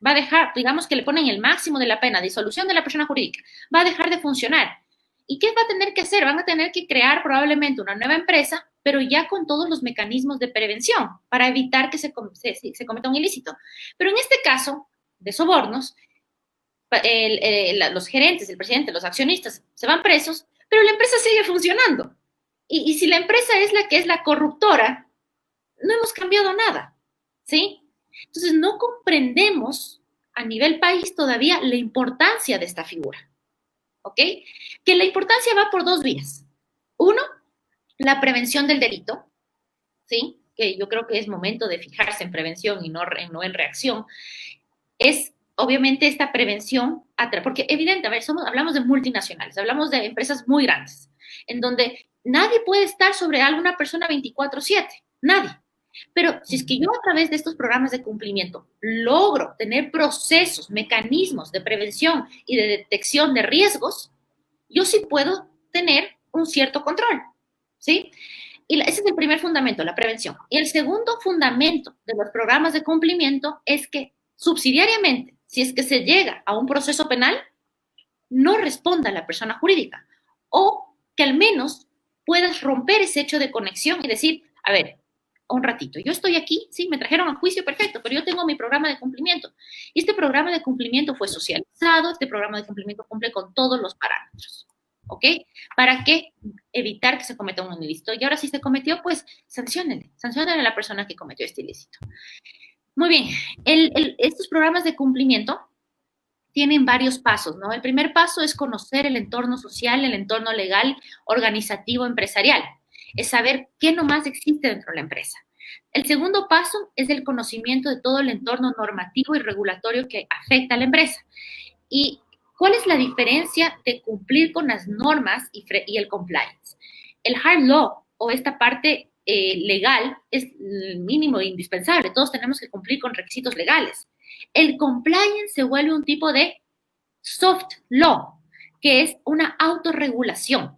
Speaker 3: Va a dejar, digamos que le ponen el máximo de la pena, disolución de la persona jurídica, va a dejar de funcionar. ¿Y qué va a tener que hacer? Van a tener que crear probablemente una nueva empresa, pero ya con todos los mecanismos de prevención para evitar que se cometa un ilícito. Pero en este caso de sobornos, los gerentes, el presidente, los accionistas se van presos, pero la empresa sigue funcionando. Y si la empresa es la que es la corruptora, no hemos cambiado nada, ¿sí? Entonces no comprendemos a nivel país todavía la importancia de esta figura, ¿ok? Que la importancia va por dos vías. Uno, la prevención del delito, ¿sí? Que yo creo que es momento de fijarse en prevención y no en reacción. Es obviamente esta prevención, porque evidente, a ver, hablamos de multinacionales, hablamos de empresas muy grandes, en donde nadie puede estar sobre alguna persona 24/7, nadie. Pero si es que yo a través de estos programas de cumplimiento logro tener procesos, mecanismos de prevención y de detección de riesgos, yo sí puedo tener un cierto control, ¿sí? Y ese es el primer fundamento, la prevención. Y el segundo fundamento de los programas de cumplimiento es que subsidiariamente, si es que se llega a un proceso penal, no responda la persona jurídica o que al menos puedas romper ese hecho de conexión y decir, a ver, un ratito, yo estoy aquí, sí, me trajeron a juicio, perfecto, pero yo tengo mi programa de cumplimiento. Y este programa de cumplimiento fue socializado, este programa de cumplimiento cumple con todos los parámetros, ¿ok? ¿Para qué? Evitar que se cometa un ilícito. Y ahora si se cometió, pues sanciónenle a la persona que cometió este ilícito. Muy bien, estos programas de cumplimiento tienen varios pasos, ¿no? El primer paso es conocer el entorno social, el entorno legal, organizativo, empresarial. Es saber qué nomás existe dentro de la empresa. El segundo paso es el conocimiento de todo el entorno normativo y regulatorio que afecta a la empresa. ¿Y cuál es la diferencia de cumplir con las normas y el compliance? El hard law o esta parte legal es el mínimo e indispensable. Todos tenemos que cumplir con requisitos legales. El compliance se vuelve un tipo de soft law, que es una autorregulación.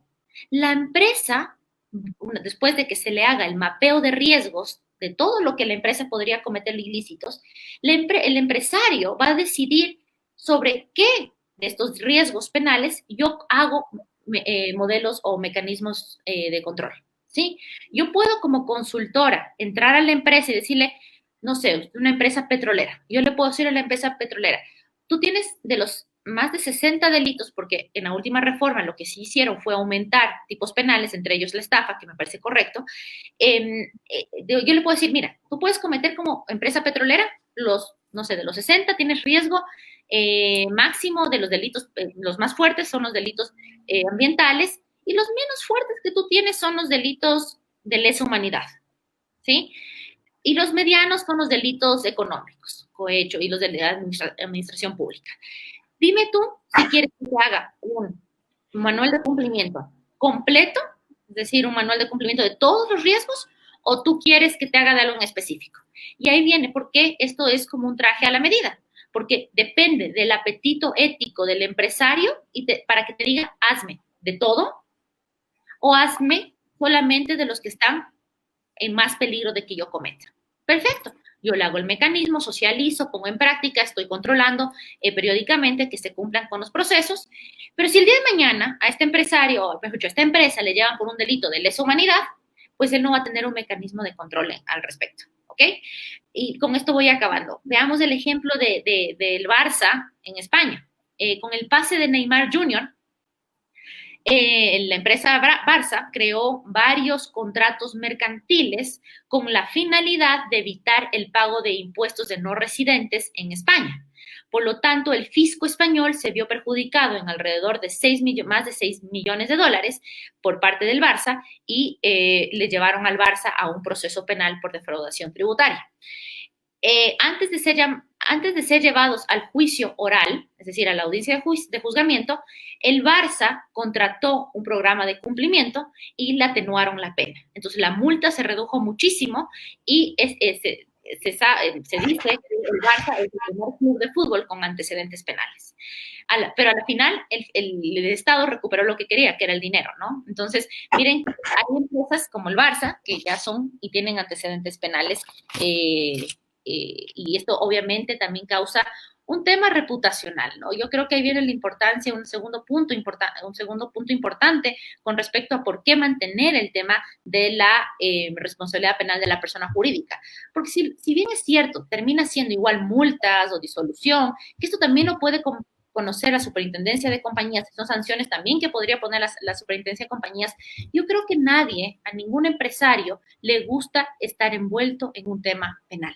Speaker 3: La empresa, después de que se le haga el mapeo de riesgos de todo lo que la empresa podría cometer ilícitos, el empresario va a decidir sobre qué de estos riesgos penales yo hago modelos o mecanismos de control, ¿sí? Yo puedo como consultora entrar a la empresa y decirle, no sé, una empresa petrolera. Yo le puedo decir a la empresa petrolera, tú tienes de los más de 60 delitos, porque en la última reforma lo que sí hicieron fue aumentar tipos penales, entre ellos la estafa, que me parece correcto. Yo le puedo decir, mira, tú puedes cometer como empresa petrolera no sé, de los 60 tienes riesgo máximo de los delitos, los más fuertes son los delitos ambientales y los menos fuertes que tú tienes son los delitos de lesa humanidad, ¿sí? Y los medianos son los delitos económicos, cohecho, y los de la administración pública. Dime tú si quieres que te haga un manual de cumplimiento completo, es decir, un manual de cumplimiento de todos los riesgos, o tú quieres que te haga de algo en específico. Y ahí viene por qué esto es como un traje a la medida, porque depende del apetito ético del empresario para que te diga, hazme de todo, o hazme solamente de los que están en más peligro de que yo cometa. Perfecto. Yo le hago el mecanismo, socializo, pongo en práctica, estoy controlando periódicamente que se cumplan con los procesos. Pero si el día de mañana a este empresario, o mejor dicho, a esta empresa le llevan por un delito de lesa humanidad, pues él no va a tener un mecanismo de control al respecto. ¿Ok? Y con esto voy acabando. Veamos el ejemplo del Barça en España. Con el pase de Neymar Jr., la empresa Barça creó varios contratos mercantiles con la finalidad de evitar el pago de impuestos de no residentes en España. Por lo tanto, el fisco español se vio perjudicado en alrededor de más de 6 millones de dólares por parte del Barça y le llevaron al Barça a un proceso penal por defraudación tributaria. Antes de ser llevados al juicio oral, es decir, a la audiencia de juzgamiento, el Barça contrató un programa de cumplimiento y le atenuaron la pena. Entonces, la multa se redujo muchísimo y se dice que el Barça es el primer club de fútbol con antecedentes penales. Pero al final, el Estado recuperó lo que quería, que era el dinero, ¿no? Entonces, miren, hay empresas como el Barça que ya son y tienen antecedentes penales y esto obviamente también causa un tema reputacional, ¿no? Yo creo que ahí viene la importancia, un segundo punto importante con respecto a por qué mantener el tema de la responsabilidad penal de la persona jurídica. Porque si bien es cierto, termina siendo igual multas o disolución, que esto también lo puede conocer la superintendencia de compañías, son sanciones también que podría poner la superintendencia de compañías. Yo creo que a ningún empresario le gusta estar envuelto en un tema penal.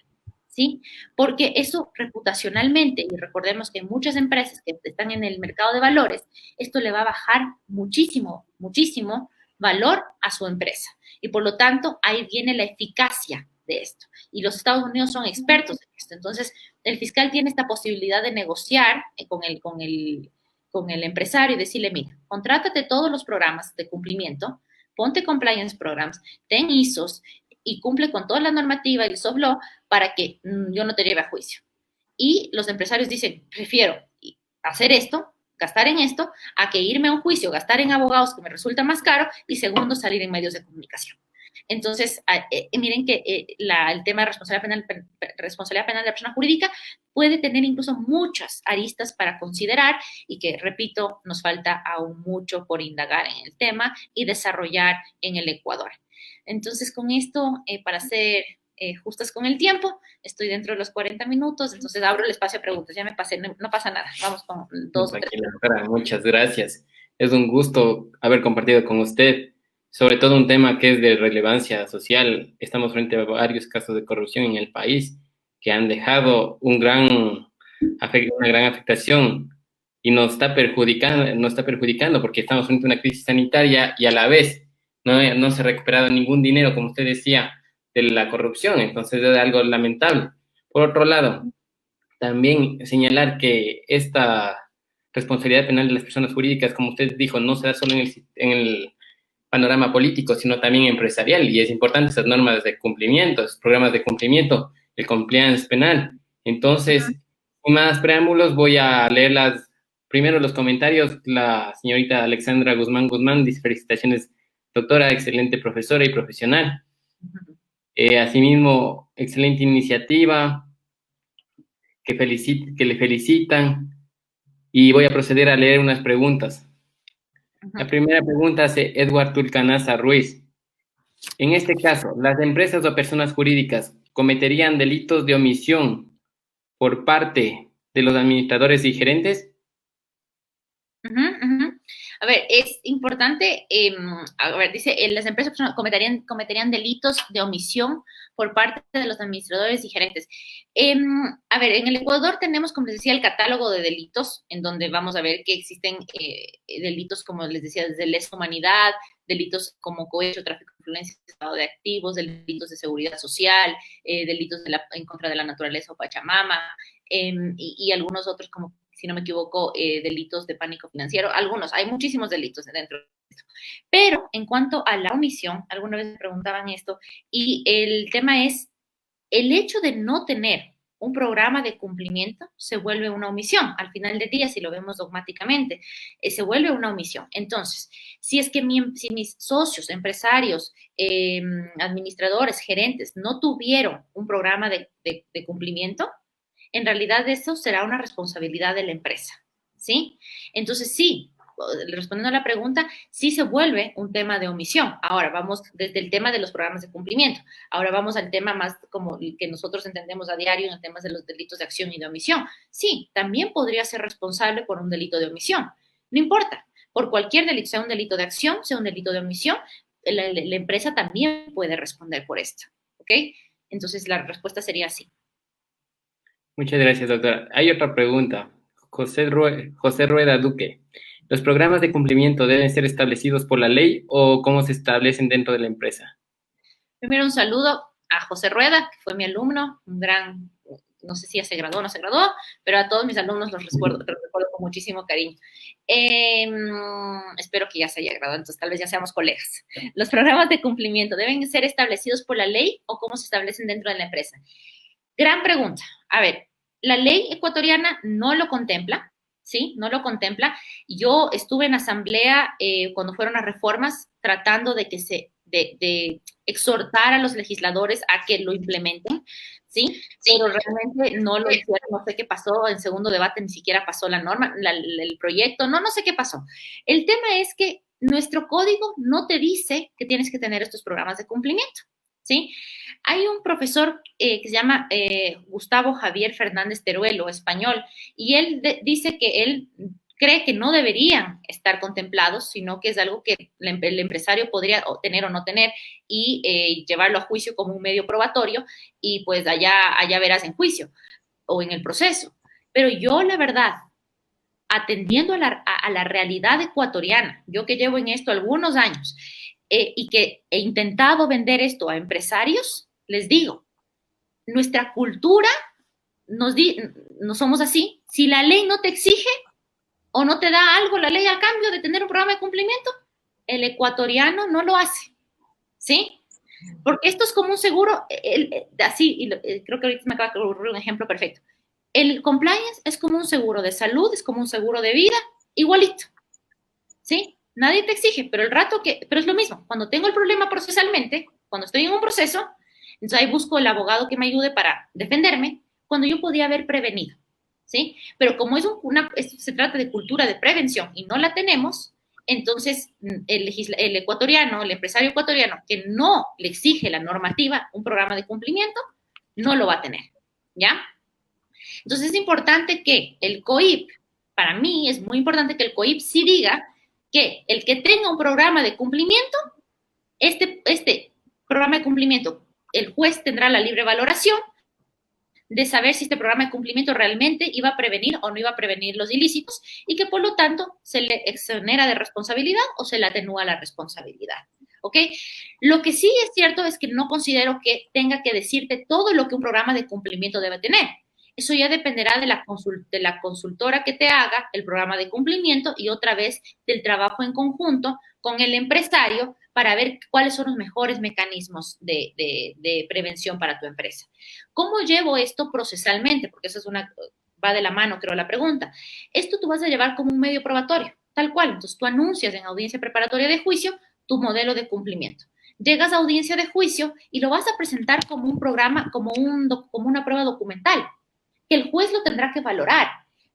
Speaker 3: ¿Sí? Porque eso reputacionalmente, y recordemos que hay muchas empresas que están en el mercado de valores, esto le va a bajar muchísimo, muchísimo valor a su empresa. Y por lo tanto, ahí viene la eficacia de esto. Y los Estados Unidos son expertos en esto. Entonces, el fiscal tiene esta posibilidad de negociar con el empresario y decirle, mira, contrátate todos los programas de cumplimiento, ponte compliance programs, ten ISOs, y cumple con toda la normativa y el soft law para que yo no te lleve a juicio. Y los empresarios dicen, prefiero hacer esto, gastar en esto, a que irme a un juicio, gastar en abogados que me resulta más caro y segundo, salir en medios de comunicación. Entonces, miren que el tema de responsabilidad penal de la persona jurídica puede tener incluso muchas aristas para considerar y que, repito, nos falta aún mucho por indagar en el tema y desarrollar en el Ecuador. Entonces, con esto, para ser justas con el tiempo, estoy dentro de los 40 minutos, entonces abro el espacio a preguntas. Ya me pasé, no pasa nada. Vamos con 2 o 3.
Speaker 2: Doctora, muchas gracias. Es un gusto haber compartido con usted, sobre todo un tema que es de relevancia social. Estamos frente a varios casos de corrupción en el país que han dejado una gran afectación y nos está perjudicando porque estamos frente a una crisis sanitaria y a la vez no se ha recuperado ningún dinero, como usted decía, de la corrupción. Entonces es algo lamentable. Por otro lado, también señalar que esta responsabilidad penal de las personas jurídicas, como usted dijo, no se da solo en el panorama político, sino también empresarial, y es importante esas normas de cumplimiento, esos programas de cumplimiento, el compliance penal. Entonces, Sin más preámbulos, voy a leer primero los comentarios. La señorita Alexandra Guzmán Guzmán dice: felicitaciones, doctora, excelente profesora y profesional. Asimismo, excelente iniciativa, que le felicitan. Y voy a proceder a leer unas preguntas. La primera pregunta hace Edward Tulcanaza Ruiz. En este caso, ¿las empresas o personas jurídicas cometerían delitos de omisión por parte de los administradores y gerentes?
Speaker 3: A ver, es importante, a ver, dice, las empresas cometerían delitos de omisión por parte de los administradores y gerentes. A ver, en el Ecuador tenemos, como les decía, el catálogo de delitos, en donde vamos a ver que existen delitos, como les decía, desde lesa humanidad, delitos como cohecho, tráfico de influencias, estado de activos, delitos de seguridad social, delitos en contra de la naturaleza o Pachamama, y algunos otros como, si no me equivoco, delitos de pánico financiero, algunos, hay muchísimos delitos dentro de esto. Pero en cuanto a la omisión, alguna vez me preguntaban esto, y el tema es, el hecho de no tener un programa de cumplimiento se vuelve una omisión. Al final del día, si lo vemos dogmáticamente, se vuelve una omisión. Entonces, si es que si mis socios, empresarios, administradores, gerentes, no tuvieron un programa de cumplimiento, en realidad eso será una responsabilidad de la empresa, ¿sí? Entonces, sí, respondiendo a la pregunta, sí se vuelve un tema de omisión. Ahora vamos desde el tema de los programas de cumplimiento. Ahora vamos al tema más como el que nosotros entendemos a diario en los temas de los delitos de acción y de omisión. Sí, también podría ser responsable por un delito de omisión. No importa, por cualquier delito, sea un delito de acción, sea un delito de omisión, la empresa también puede responder por esto, ¿ok? Entonces, la respuesta sería sí.
Speaker 2: Muchas gracias, doctora. Hay otra pregunta. José Rueda Duque. ¿Los programas de cumplimiento deben ser establecidos por la ley o cómo se establecen dentro de la empresa?
Speaker 3: Primero, un saludo a José Rueda, que fue mi alumno, un gran, no sé si ya se graduó o no se graduó, pero a todos mis alumnos los recuerdo con muchísimo cariño. Espero que ya se haya graduado, entonces tal vez ya seamos colegas. ¿Los programas de cumplimiento deben ser establecidos por la ley o cómo se establecen dentro de la empresa? Gran pregunta. A ver, la ley ecuatoriana no lo contempla, ¿sí? No lo contempla. Yo estuve en asamblea cuando fueron las reformas tratando de que de exhortar a los legisladores a que lo implementen, ¿sí? Pero realmente no lo hicieron, no sé qué pasó, en segundo debate ni siquiera pasó la norma, el proyecto, no sé qué pasó. El tema es que nuestro código no te dice que tienes que tener estos programas de cumplimiento, ¿sí? Hay un profesor que se llama Gustavo Javier Fernández Teruelo, español, y él dice que él cree que no deberían estar contemplados, sino que es algo que el empresario podría tener o no tener y llevarlo a juicio como un medio probatorio y pues allá verás en juicio o en el proceso. Pero yo, la verdad, atendiendo a la realidad ecuatoriana, yo que llevo en esto algunos años y que he intentado vender esto a empresarios, les digo, nuestra cultura no somos así. Si la ley no te exige o no te da algo la ley a cambio de tener un programa de cumplimiento, el ecuatoriano no lo hace, ¿sí? Porque esto es como un seguro, así, creo que ahorita me acaba de ocurrir un ejemplo perfecto. El compliance es como un seguro de salud, es como un seguro de vida, igualito, ¿sí? Nadie te exige, pero pero es lo mismo, cuando tengo el problema procesalmente, cuando estoy en un proceso, entonces ahí busco el abogado que me ayude para defenderme, cuando yo podía haber prevenido, ¿sí? Pero como se trata de cultura de prevención y no la tenemos, entonces el ecuatoriano, el empresario ecuatoriano que no le exige la normativa, un programa de cumplimiento, no lo va a tener, ¿ya? Entonces es importante que el COIP, para mí es muy importante que el COIP sí diga que el que tenga un programa de cumplimiento, este programa de cumplimiento, el juez tendrá la libre valoración de saber si este programa de cumplimiento realmente iba a prevenir o no iba a prevenir los ilícitos y que por lo tanto se le exonera de responsabilidad o se le atenúa la responsabilidad. ¿Ok? Lo que sí es cierto es que no considero que tenga que decirte todo lo que un programa de cumplimiento debe tener. Eso ya dependerá de la consultora que te haga el programa de cumplimiento y otra vez del trabajo en conjunto con el empresario para ver cuáles son los mejores mecanismos de prevención para tu empresa. ¿Cómo llevo esto procesalmente? Porque eso es va de la mano, creo, la pregunta. Esto tú vas a llevar como un medio probatorio, tal cual. Entonces tú anuncias en audiencia preparatoria de juicio tu modelo de cumplimiento. Llegas a audiencia de juicio y lo vas a presentar como un programa, como una prueba documental, que el juez lo tendrá que valorar.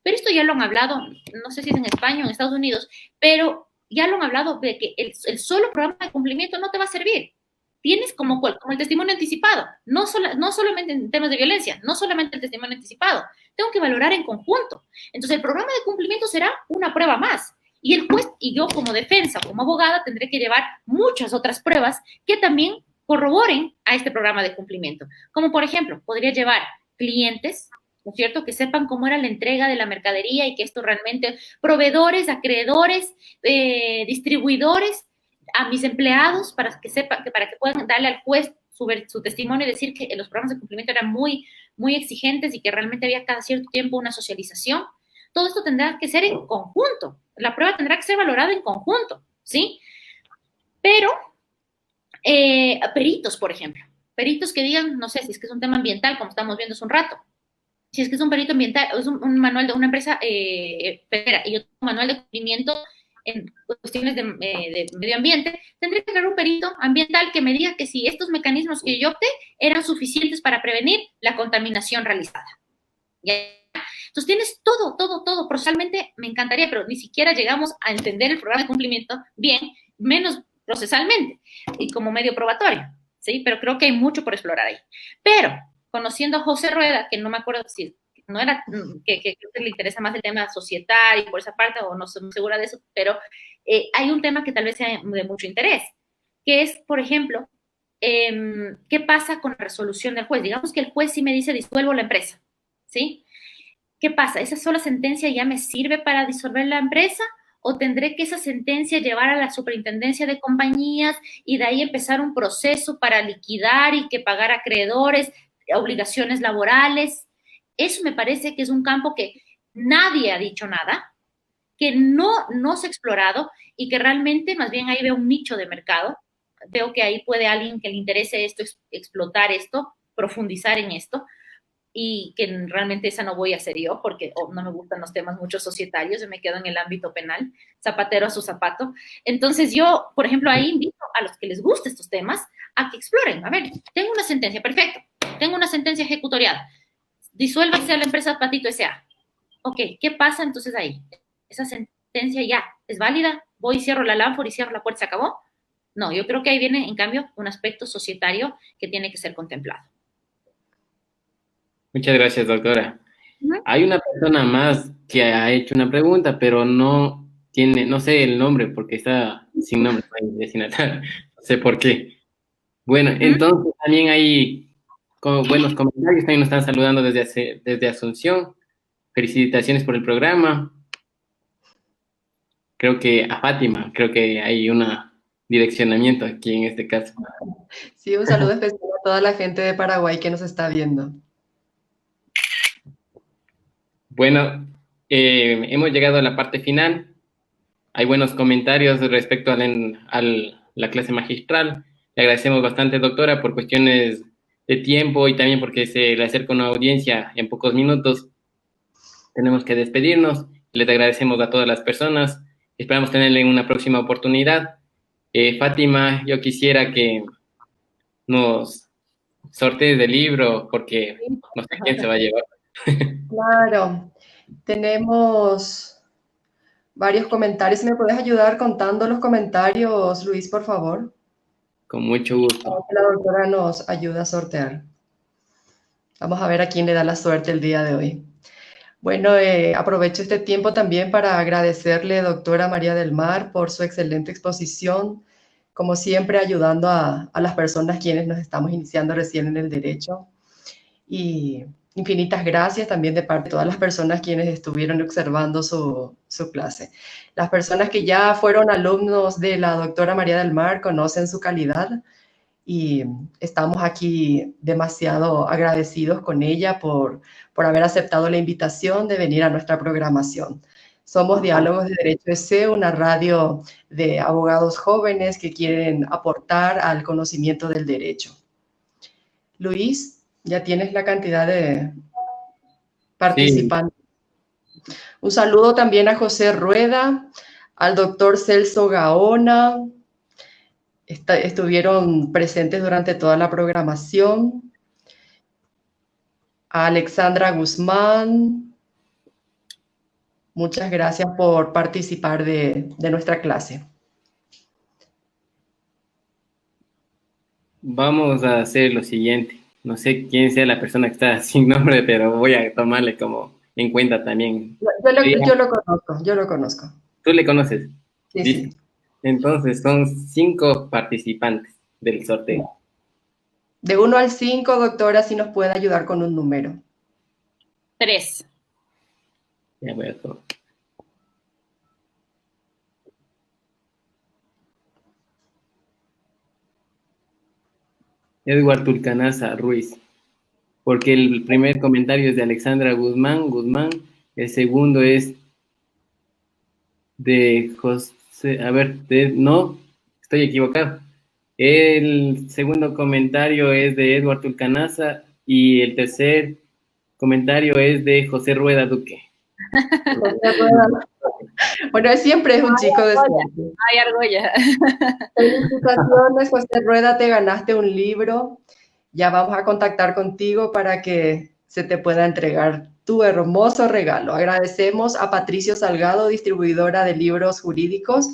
Speaker 3: Pero esto ya lo han hablado, no sé si es en España o en Estados Unidos, pero ya lo han hablado de que el solo programa de cumplimiento no te va a servir. Tienes como el testimonio anticipado, no solamente en temas de violencia, no solamente el testimonio anticipado, tengo que valorar en conjunto. Entonces el programa de cumplimiento será una prueba más. Y el juez y yo como defensa, como abogada, tendré que llevar muchas otras pruebas que también corroboren a este programa de cumplimiento. Como por ejemplo, podría llevar clientes, ¿no es cierto?, que sepan cómo era la entrega de la mercadería y que esto realmente, proveedores, acreedores, distribuidores, a mis empleados, para que sepan, para que puedan darle al juez su testimonio y decir que los programas de cumplimiento eran muy, muy exigentes y que realmente había cada cierto tiempo una socialización. Todo esto tendrá que ser en conjunto. La prueba tendrá que ser valorada en conjunto, ¿sí? Pero, peritos, por ejemplo. Peritos que digan, no sé, si es que es un tema ambiental, como estamos viendo hace un rato. Si es que es un perito ambiental, es un manual de una empresa pesquera y otro manual de cumplimiento en cuestiones de medio ambiente, tendría que haber un perito ambiental que me diga que si estos mecanismos que yo opté eran suficientes para prevenir la contaminación realizada. ¿Ya? Entonces tienes todo. Procesalmente me encantaría, pero ni siquiera llegamos a entender el programa de cumplimiento bien, menos procesalmente y como medio probatorio, ¿sí? Pero creo que hay mucho por explorar ahí. Pero, conociendo a José Rueda, que no me acuerdo si no era, que creo que le interesa más el tema societario por esa parte, o no estoy muy segura de eso, pero hay un tema que tal vez sea de mucho interés, que es, por ejemplo, ¿qué pasa con la resolución del juez? Digamos que el juez sí me dice disuelvo la empresa, ¿sí? ¿Qué pasa? ¿Esa sola sentencia ya me sirve para disolver la empresa? ¿O tendré que esa sentencia llevar a la superintendencia de compañías y de ahí empezar un proceso para liquidar y que pagar acreedores, obligaciones laborales? Eso me parece que es un campo que nadie ha dicho nada, que no se ha explorado y que realmente más bien ahí veo un nicho de mercado. Veo que ahí puede alguien que le interese esto, explotar esto, profundizar en esto, y que realmente esa no voy a hacer yo porque no me gustan los temas mucho societarios, yo me quedo en el ámbito penal, zapatero a su zapato. Entonces yo, por ejemplo, ahí invito a los que les gusten estos temas a que exploren. A ver, tengo una sentencia, perfecto, tengo una sentencia ejecutoriada, disuélvase a la empresa Patito S.A. Ok, ¿qué pasa entonces ahí? Esa sentencia ya es válida, voy y cierro la lámpara y cierro la puerta, ¿se acabó? No, yo creo que ahí viene, en cambio, un aspecto societario que tiene que ser contemplado.
Speaker 2: Muchas gracias, doctora. Hay una persona más que ha hecho una pregunta, pero no sé el nombre porque está sin nombre, no sé por qué. Bueno, entonces también hay buenos comentarios, también nos están saludando desde Asunción. Felicitaciones por el programa. Creo que a Fátima, creo que hay un direccionamiento aquí en este caso.
Speaker 1: Sí, un saludo especial a toda la gente de Paraguay que nos está viendo.
Speaker 2: Bueno, hemos llegado a la parte final. Hay buenos comentarios respecto a la clase magistral. Le agradecemos bastante, doctora, por cuestiones de tiempo y también porque se le acerca una audiencia en pocos minutos. Tenemos que despedirnos. Les agradecemos a todas las personas. Esperamos tenerle en una próxima oportunidad. Fátima, yo quisiera que nos sortees del libro porque no sé quién se va a llevar.
Speaker 1: Claro, tenemos varios comentarios. ¿Me puedes ayudar contando los comentarios, Luis, por favor?
Speaker 2: Con mucho gusto.
Speaker 1: Para que la doctora nos ayude a sortear. Vamos a ver a quién le da la suerte el día de hoy. Bueno, aprovecho este tiempo también para agradecerle, doctora María del Mar, por su excelente exposición, como siempre ayudando a las personas quienes nos estamos iniciando recién en el derecho. Y infinitas gracias también de parte de todas las personas quienes estuvieron observando su clase. Las personas que ya fueron alumnos de la doctora María del Mar conocen su calidad y estamos aquí demasiado agradecidos con ella por haber aceptado la invitación de venir a nuestra programación. Somos Diálogos de Derecho S.E., una radio de abogados jóvenes que quieren aportar al conocimiento del derecho. Luis, ya tienes la cantidad de participantes.
Speaker 2: Sí.
Speaker 1: Un saludo también a José Rueda, al doctor Celso Gaona, estuvieron presentes durante toda la programación, a Alexandra Guzmán. Muchas gracias por participar de nuestra clase.
Speaker 2: Vamos a hacer lo siguiente. No sé quién sea la persona que está sin nombre, pero voy a tomarle como en cuenta también.
Speaker 1: Yo lo conozco.
Speaker 2: ¿Tú le conoces?
Speaker 1: Sí,
Speaker 2: ¿Listo?
Speaker 1: sí.
Speaker 2: Entonces son 5 participantes del sorteo.
Speaker 1: De 1 al 5, doctora, si nos puede ayudar con un número.
Speaker 3: 3.
Speaker 2: Ya voy a todo. Edward Tulcanaza Ruiz, porque el primer comentario es de Alexandra Guzmán, el segundo es de José, no, estoy equivocado. El segundo comentario es de Edward Tulcanaza y el tercer comentario es de José Rueda Duque.
Speaker 1: Bueno, siempre es un chico de suerte.
Speaker 3: Ay, Argolla.
Speaker 1: Felicitaciones, José Rueda, te ganaste un libro. Ya vamos a contactar contigo para que se te pueda entregar tu hermoso regalo. Agradecemos a Patricio Salgado, distribuidora de libros jurídicos,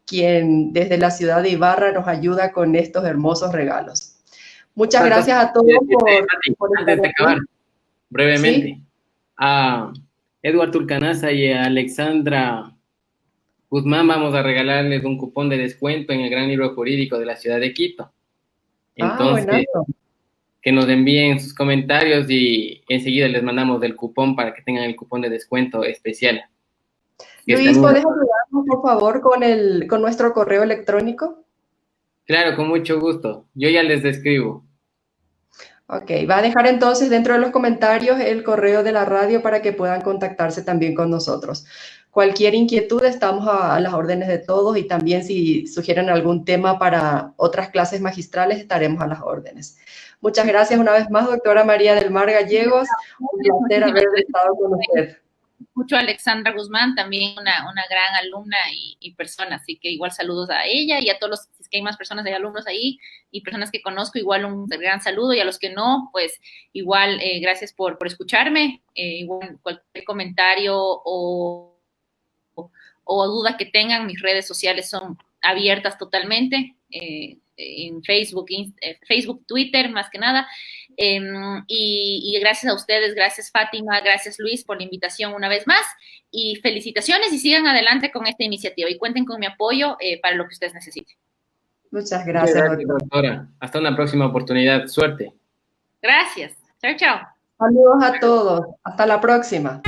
Speaker 1: quien desde la ciudad de Ibarra nos ayuda con estos hermosos regalos. Muchas gracias a todos por
Speaker 2: antes de acabar, brevemente,
Speaker 1: ¿sí?
Speaker 2: A Edward Tulcanaza y a Alexandra Guzmán vamos a regalarles un cupón de descuento en el Gran Libro Jurídico de la ciudad de Quito. Entonces, que nos envíen sus comentarios y enseguida les mandamos el cupón para que tengan el cupón de descuento especial.
Speaker 1: Luis, ¿puedes ayudarnos, por favor, con nuestro correo electrónico?
Speaker 2: Claro, con mucho gusto. Yo ya les describo.
Speaker 1: Ok, va a dejar entonces dentro de los comentarios el correo de la radio para que puedan contactarse también con nosotros. Cualquier inquietud, estamos a las órdenes de todos y también si sugieren algún tema para otras clases magistrales, estaremos a las órdenes. Muchas gracias una vez más, doctora María del Mar Gallegos. Un placer haber estado con usted.
Speaker 3: Mucho a Alexandra Guzmán, también una gran alumna y persona, así que igual saludos a ella y a todos los, si es que hay más personas, hay alumnos ahí y personas que conozco, igual un gran saludo, y a los que no, pues igual gracias por escucharme, igual cualquier comentario o duda que tengan, mis redes sociales son abiertas totalmente, en Facebook, Twitter, más que nada. Y gracias a ustedes, gracias Fátima, gracias Luis por la invitación una vez más, y felicitaciones y sigan adelante con esta iniciativa y cuenten con mi apoyo para lo que ustedes necesiten.
Speaker 1: Muchas gracias,
Speaker 2: doctora. Hasta una próxima oportunidad. Suerte.
Speaker 3: Gracias. Chao, chao.
Speaker 1: Saludos a todos. Hasta la próxima.